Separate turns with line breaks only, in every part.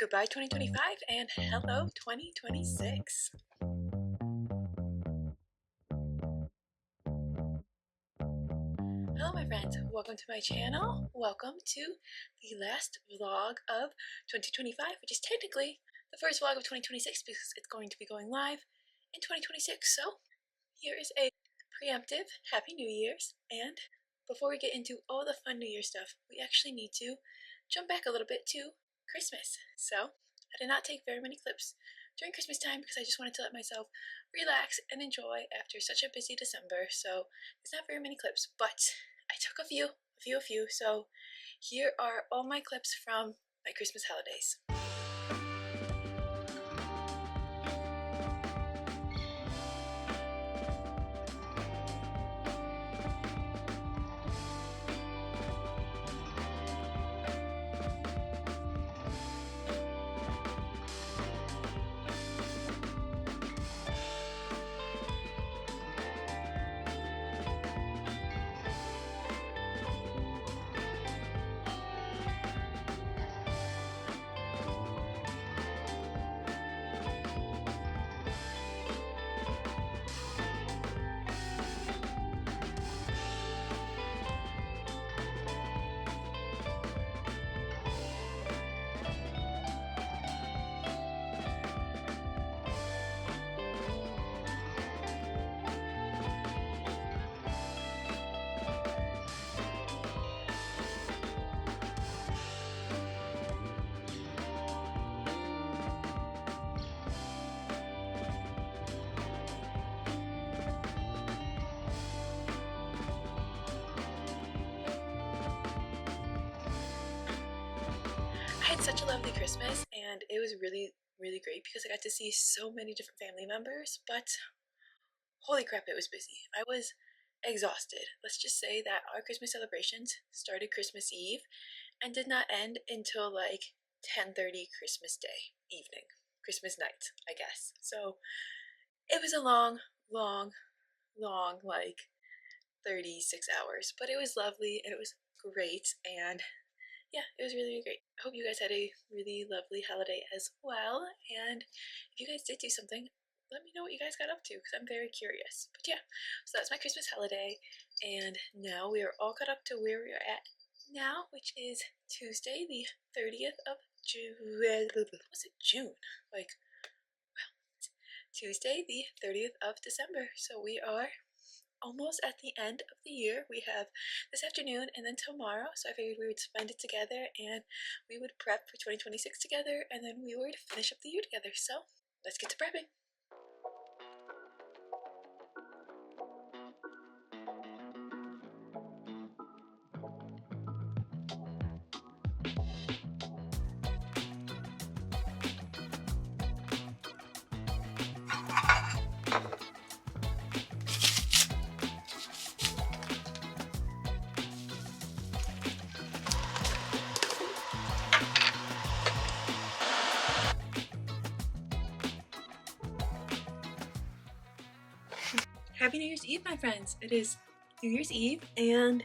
Goodbye 2025 and hello 2026. Hello my friends, welcome to my channel. Welcome to the last vlog of 2025, which is technically the first vlog of 2026 because it's going to be going live in 2026. So here is a preemptive Happy New Year's, and before we get into all the fun New Year stuff, we actually need to jump back a little bit to Christmas. So I did not take very many clips during Christmas time because I just wanted to let myself relax and enjoy after such a busy December. So there's not very many clips, but I took a few. So here are all my clips from my Christmas holidays. I had such a lovely Christmas, and it was really great because I got to see so many different family members, but holy crap, it was busy. I was exhausted. Let's just say that our Christmas celebrations started Christmas Eve and did not end until like 10:30 Christmas Day evening. Christmas night, I guess. So it was a long, like 36 hours, but it was lovely and it was great, and yeah, it was really great. I hope you guys had a really lovely holiday as well, and if you guys did do something, let me know what you guys got up to because I'm very curious. But yeah, so that's my Christmas holiday, and now we are all caught up to where we are at now, which is Tuesday the 30th of June. Was it June? Like, well, Tuesday the 30th of December. So we are almost at the end of the year. We have this afternoon and then tomorrow, so I figured we would spend it together and we would prep for 2026 together, and then we would finish up the year together. So let's get to prepping. Happy New Year's Eve, my friends. It is New Year's Eve, and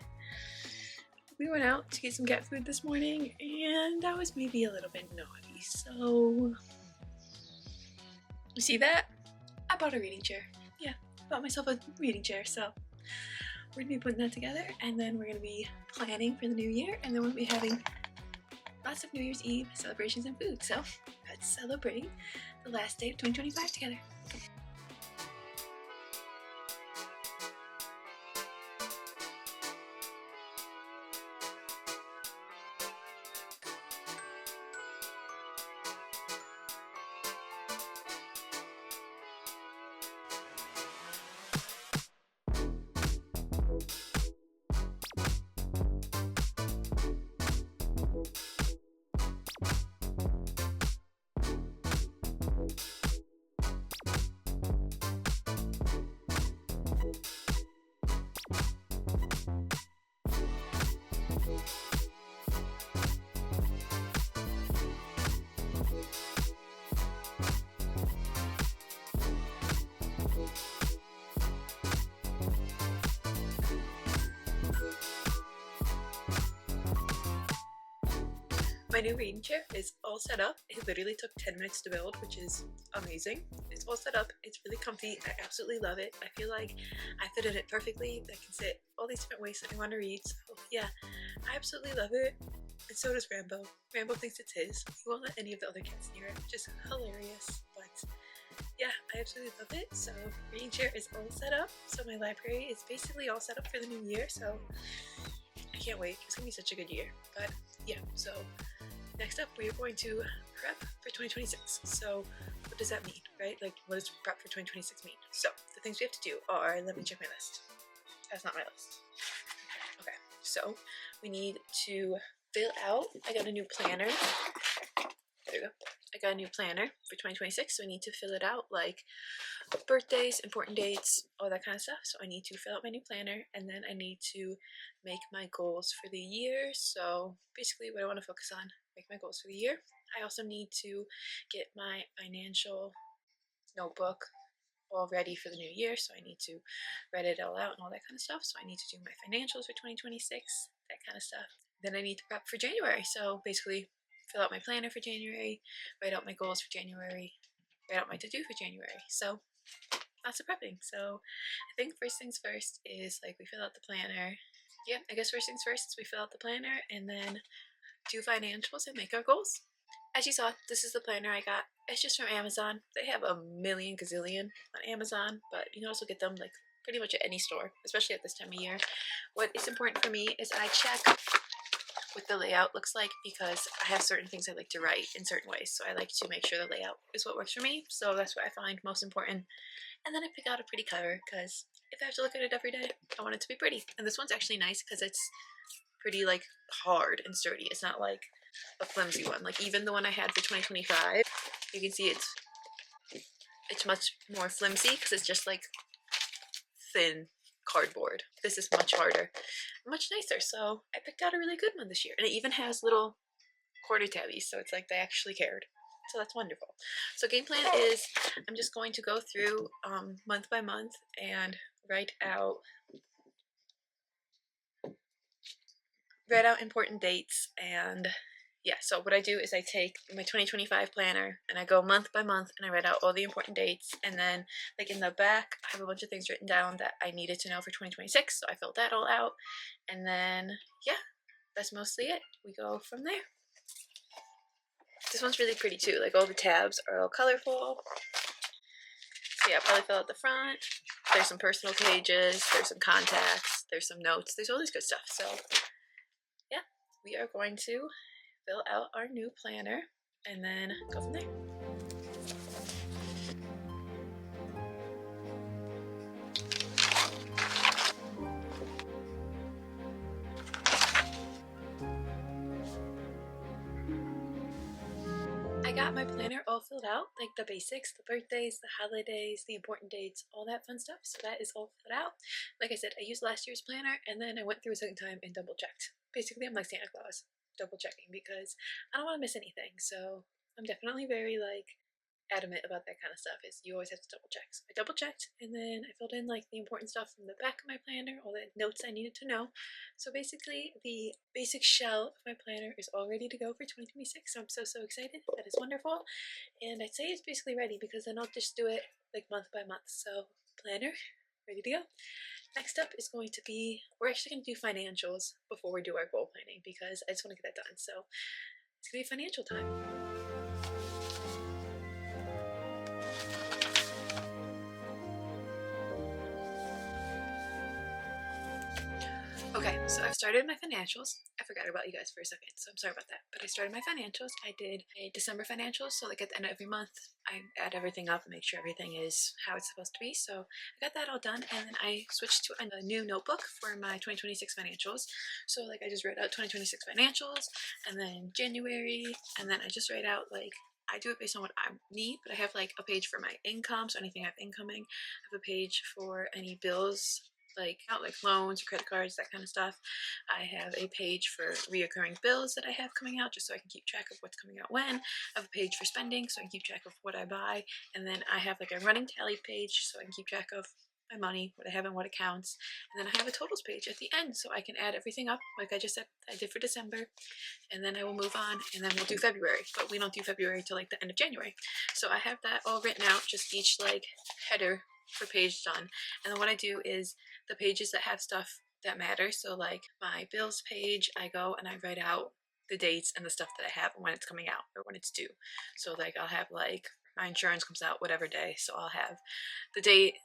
we went out to get some cat food this morning, and I was maybe a little bit naughty. So, you see that? I bought a reading chair. Yeah, I bought myself a reading chair, so we're gonna be putting that together, and then we're gonna be planning for the new year, and then we'll be having lots of New Year's Eve celebrations and food. So, let's celebrate the last day of 2025 together. My new reading chair is all set up. It literally took 10 minutes to build, which is amazing. It's all set up. It's really comfy. I absolutely love it. I feel like I fit in it perfectly. I can sit all these different ways that I want to read. So yeah, I absolutely love it. And so does Rambo. Rambo thinks it's his. He won't let any of the other cats near it, which is hilarious. But yeah, I absolutely love it. So reading chair is all set up. So my library is basically all set up for the new year. So I can't wait. It's gonna be such a good year. But yeah, so next up we are going to prep for 2026. So what does that mean, right? Like, what does prep for 2026 mean? So the things we have to do are, let me check my list. That's not my list. Okay, so we need to fill out, I got a new planner. There we go. I got a new planner for 2026, so I need to fill it out, like birthdays, important dates, all that kind of stuff. So I need to fill out my new planner, and then I need to make my goals for the year. So basically what I want to focus on, make my goals for the year. I also need to get my financial notebook all ready for the new year, so I need to write it all out and all that kind of stuff. So I need to do my financials for 2026, that kind of stuff. Then I need to prep for January, so basically fill out my planner for January, write out my goals for January, write out my to-do for January. So lots of prepping. So I think first things first is, like, we fill out the planner. Yeah, I guess first things first is we fill out the planner and then do financials and make our goals. As you saw, this is the planner I got. It's just from Amazon. They have a million gazillion on Amazon, but you can also get them like pretty much at any store, especially at this time of year. What is important for me is I check what the layout looks like, because I have certain things I like to write in certain ways. So I like to make sure the layout is what works for me. So that's what I find most important. And then I pick out a pretty cover, because if I have to look at it every day, I want it to be pretty. And this one's actually nice because it's pretty like hard and sturdy. It's not like a flimsy one. Like even the one I had for 2025, you can see it's much more flimsy because it's just like thin cardboard. This is much harder, much nicer. So I picked out a really good one this year, and it even has little quarter tabbies, so it's like they actually cared. So that's wonderful. So game plan is I'm just going to go through month by month and write out important dates. And yeah, so what I do is I take my 2025 planner and I go month by month and I write out all the important dates, and then like in the back I have a bunch of things written down that I needed to know for 2026, so I filled that all out. And then yeah, that's mostly it. We go from there. This one's really pretty too, like all the tabs are all colorful. So yeah, I'll probably fill out the front. There's some personal pages, there's some contacts, there's some notes, there's all this good stuff. So yeah, we are going to fill out our new planner and then go from there. I got my planner all filled out, like the basics, the birthdays, the holidays, the important dates, all that fun stuff. So that is all filled out. Like I said, I used last year's planner and then I went through a second time and double checked. Basically, I'm like Santa Claus, double checking, because I don't want to miss anything. So I'm definitely very like adamant about that kind of stuff, is you always have to double check. So I double checked and then I filled in like the important stuff from the back of my planner, all the notes I needed to know. So basically the basic shell of my planner is all ready to go for 2026. So I'm so excited. That is wonderful. And I'd say it's basically ready, because then I'll just do it like month by month. So planner ready to go. Next up is going to be, we're actually going to do financials before we do our goal planning, because I just want to get that done. So it's going to be financial time. Okay, so I've started my financials. I forgot about you guys for a second, so I'm sorry about that. But I started my financials. I did a December financials, so like at the end of every month, I add everything up and make sure everything is how it's supposed to be. So I got that all done, and then I switched to a new notebook for my 2026 financials. So like I just wrote out 2026 financials, and then January, and then I just write out like, I do it based on what I need, but I have like a page for my income, so anything I have incoming. I have a page for any bills, like loans or credit cards, that kind of stuff. I have a page for reoccurring bills that I have coming out, just so I can keep track of what's coming out when. I have a page for spending, so I can keep track of what I buy. And then I have like a running tally page, so I can keep track of my money, what I have in what accounts, and then I have a totals page at the end so I can add everything up like I just said I did for December, and then I will move on, and then we'll do February, but we don't do February till like the end of January. So I have that all written out, just each like header per page done, and then what I do is the pages that have stuff that matters, so like my bills page, I go and I write out the dates and the stuff that I have and when it's coming out or when it's due. So like I'll have like my insurance comes out whatever day, so I'll have the date,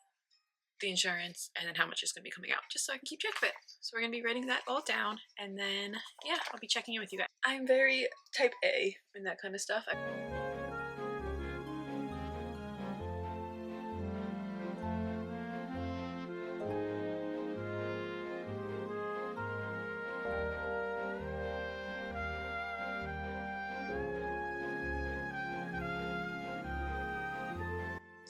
the insurance, and then how much is going to be coming out, just so I can keep track of it. So we're going to be writing that all down, and then yeah, I'll be checking in with you guys. I'm very type A in that kind of stuff.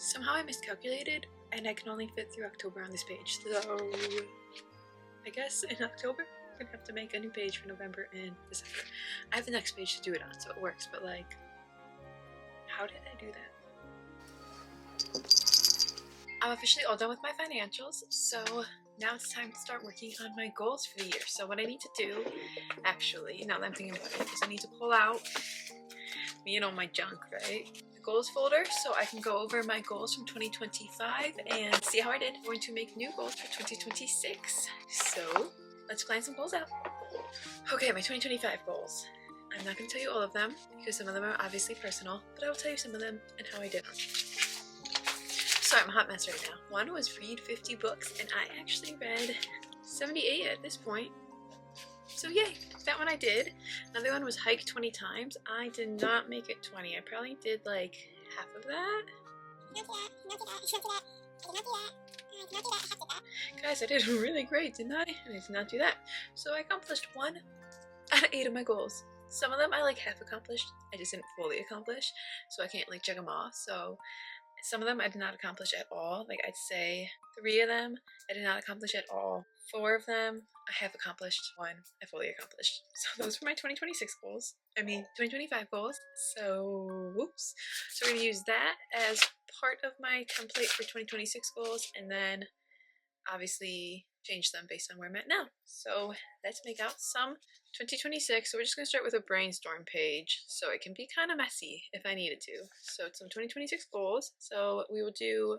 Somehow I miscalculated and I can only fit through October on this page, so I guess in October I'm gonna have to make a new page for November and December. I have the next page to do it on, so it works, but like, how did I do that? I'm officially all done with my financials, so now it's time to start working on my goals for the year. So what I need to do, actually, now that I'm thinking about it, is I need to pull out, you know, my junk, right? The goals folder, so I can go over my goals from 2025 and see how I did. I'm going to make new goals for 2026. So let's plan some goals out. Okay, my 2025 goals. I'm not going to tell you all of them because some of them are obviously personal, but I will tell you some of them and how I did them. Sorry, I'm a hot mess right now. One was read 50 books, and I actually read 78 at this point. So yay, that one I did. Another one was hike 20 times. I did not make it 20. I probably did like half of that. Guys, I did really great, didn't I? I did not do that. So I accomplished 1 out of 8 of my goals. Some of them I like half accomplished. I just didn't fully accomplish, so I can't like check them off. So some of them I did not accomplish at all. Like I'd say 3 of them I did not accomplish at all. 4 of them I have accomplished. 1 I fully accomplished. So those were my 2026 goals. I mean 2025 goals. So whoops. So we're gonna use that as part of my template for 2026 goals, and then obviously change them based on where I'm at now. So let's make out some 2026. So we're just going to start with a brainstorm page, so it can be kind of messy if I needed to. So it's some 2026 goals. So we will do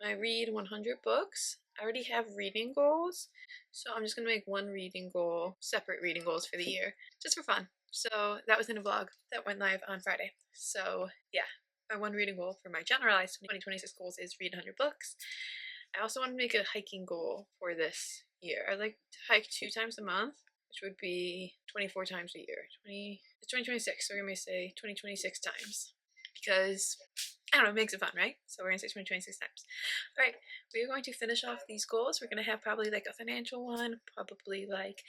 my read 100 books. I already have reading goals, so I'm just going to make one reading goal, separate reading goals for the year, just for fun. So that was in a vlog that went live on Friday. So yeah, my one reading goal for my generalized 2026 goals is read 100 books. I also want to make a hiking goal for this year. I like to hike 2 times a month, which would be 24 times a year. It's 2026, so we're going to say 2026 times. Because, I don't know, it makes it fun, right? So we're going to say 2026 times. Alright, we're going to finish off these goals. We're going to have probably like a financial one, probably like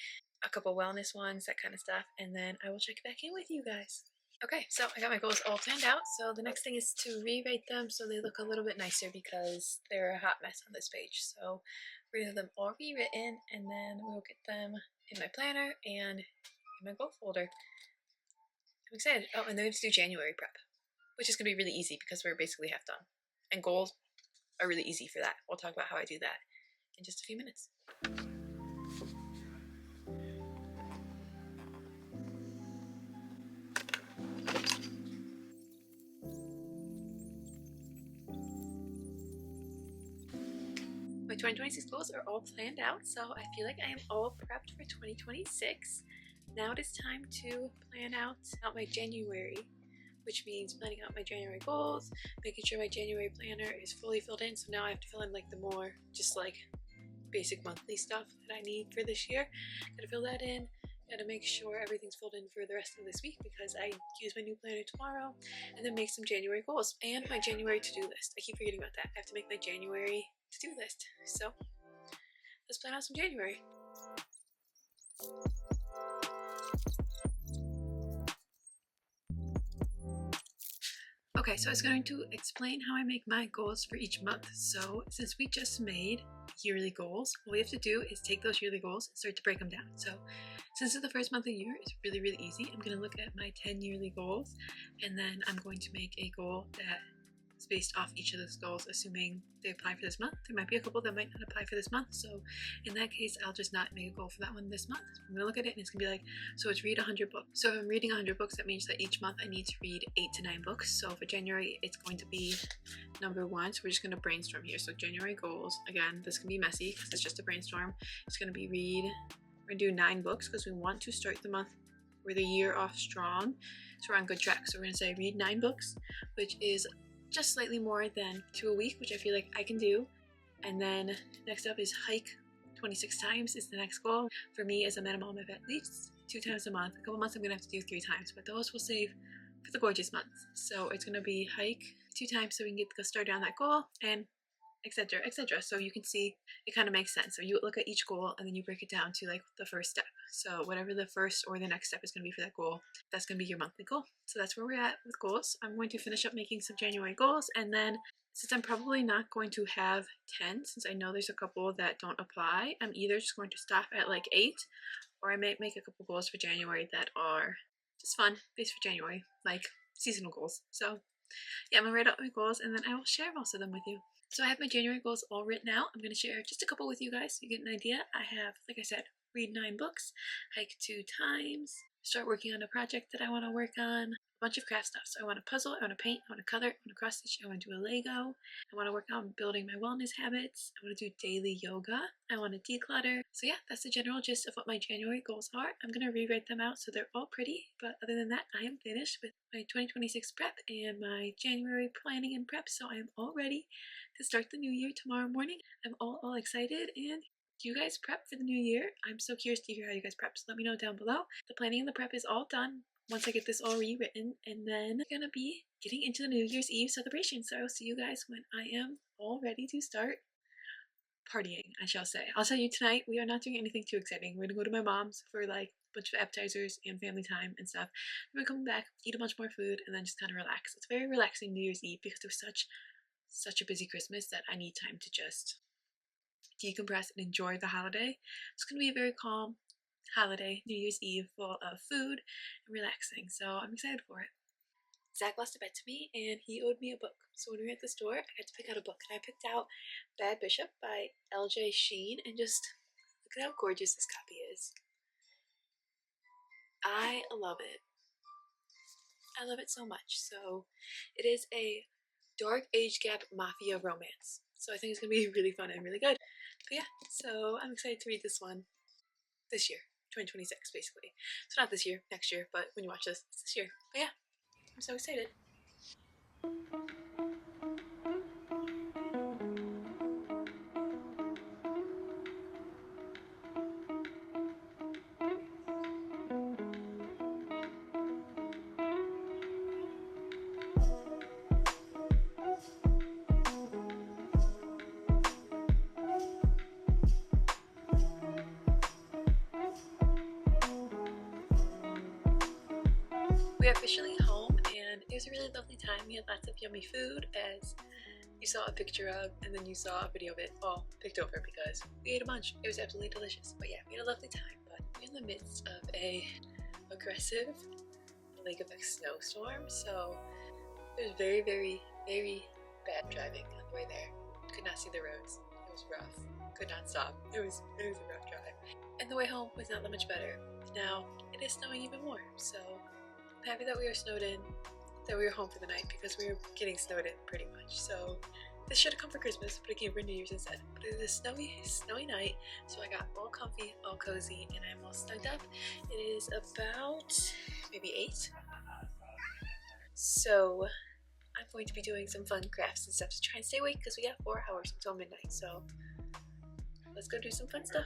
a couple wellness ones, that kind of stuff. And then I will check back in with you guys. Okay, so I got my goals all planned out, so the next thing is to rewrite them so they look a little bit nicer because they're a hot mess on this page. So we're going to have them all rewritten, and then we'll get them in my planner and in my goal folder. I'm excited. Oh, and then we have to do January prep, which is going to be really easy because we're basically half done. And goals are really easy for that. We'll talk about how I do that in just a few minutes. My 2026 goals are all planned out, so I feel like I am all prepped for 2026. Now it is time to plan out my January, which means planning out my January goals, making sure my January planner is fully filled in. So now I have to fill in like the more just like basic monthly stuff that I need for this year. Gotta fill that in. Gotta make sure everything's filled in for the rest of this week because I use my new planner tomorrow, and then make some January goals and my January to-do list. I keep forgetting about that. I have to make my January to-do list. So let's plan out some January. Okay, so I was going to explain how I make my goals for each month. So since we just made yearly goals, what we have to do is take those yearly goals and start to break them down. So since it's the first month of the year, it's really, really easy. I'm going to look at my 10 yearly goals, and then I'm going to make a goal that based off each of those goals, assuming they apply for this month. There might be a couple that might not apply for this month, so in that case I'll just not make a goal for that one this month. I'm gonna look at it and it's gonna be like, so it's read 100 books. So if I'm reading 100 books, that means that each month I need to read 8 to 9 books. So for January it's going to be number 1, so we're just gonna brainstorm here. So January goals, again, this can be messy because it's just a brainstorm. It's gonna be we're gonna do 9 books because we want to start the month or the year off strong, so we're on good track. So we're gonna say read 9 books, which is just slightly more than 2 a week, which I feel like I can do. And then next up is hike 26 times is the next goal. For me as a minimum of at least 2 times a month. A couple months I'm gonna have to do 3 times, but those we'll save for the gorgeous months. So it's gonna be hike 2 times so we can get go start down that goal, and etc, etc. So you can see it kind of makes sense. So you look at each goal and then you break it down to like the first step. So whatever the first or the next step is going to be for that goal, that's going to be your monthly goal. So that's where we're at with goals. I'm going to finish up making some January goals, and then since I'm probably not going to have 10, since I know there's a couple that don't apply, I'm either just going to stop at like 8, or I may make a couple goals for January that are just fun based for January, like seasonal goals. So yeah, I'm gonna write out my goals and then I will share most of them with you. So I have my January goals all written out. I'm going to share just a couple with you guys so you get an idea. I have, like I said, read 9 books, hike 2 times, start working on a project that I want to work on, a bunch of craft stuff. So I want to puzzle, I want to paint, I want to color, I want to cross stitch, I want to do a Lego, I want to work on building my wellness habits, I want to do daily yoga, I want to declutter. So yeah, that's the general gist of what my January goals are. I'm going to rewrite them out so they're all pretty, but other than that, I am finished with my 2026 prep and my January planning and prep, so I am all ready to start the new year tomorrow morning. I'm all excited. And do you guys prep for the new year? I'm so curious to hear how you guys prep, so let me know down below. The planning and the prep is all done once I get this all rewritten, and then I'm gonna be getting into the New Year's Eve celebration. So I will see you guys when I am all ready to start partying, I shall say. I'll tell you tonight, we are not doing anything too exciting. We're gonna go to my mom's for like a bunch of appetizers and family time and stuff. We're gonna come back, eat a bunch more food, and then just kind of relax. It's very relaxing New Year's Eve because there's such a busy Christmas that I need time to just decompress and enjoy the holiday. It's going to be a very calm holiday, New Year's Eve, full of food and relaxing, so I'm excited for it. Zach lost a bet to me and he owed me a book. So when we were at the store, I got to pick out a book, and I picked out Bad Bishop by L.J. Sheen, and just look at how gorgeous this copy is. I love it. I love it so much. So it is a dark age gap mafia romance. So I think it's going to be really fun and really good. But yeah, so I'm excited to read this one this year, 2026 basically. So not this year, next year, but when you watch this, it's this year. But yeah, I'm so excited. We are officially home, and it was a really lovely time. We had lots of yummy food, as you saw a picture of, and then you saw a video of it all picked over because we ate a bunch. It was absolutely delicious. But yeah, we had a lovely time. But we're in the midst of a aggressive lake effect snowstorm, so it was very, very, very bad driving on the way there. Could not see the roads. It was rough. Could not stop. It was a rough drive. And the way home was not that much better. Now it is snowing even more, so I'm happy that we are snowed in, that we were home for the night, because we were getting snowed in pretty much. So this should have come for Christmas, but it came for New Year's instead. But it is a snowy night, so I got all comfy, all cozy, and I'm all snugged up. It is about maybe 8. So I'm going to be doing some fun crafts and stuff to try and stay awake, because we got 4 hours until midnight. So let's go do some fun stuff.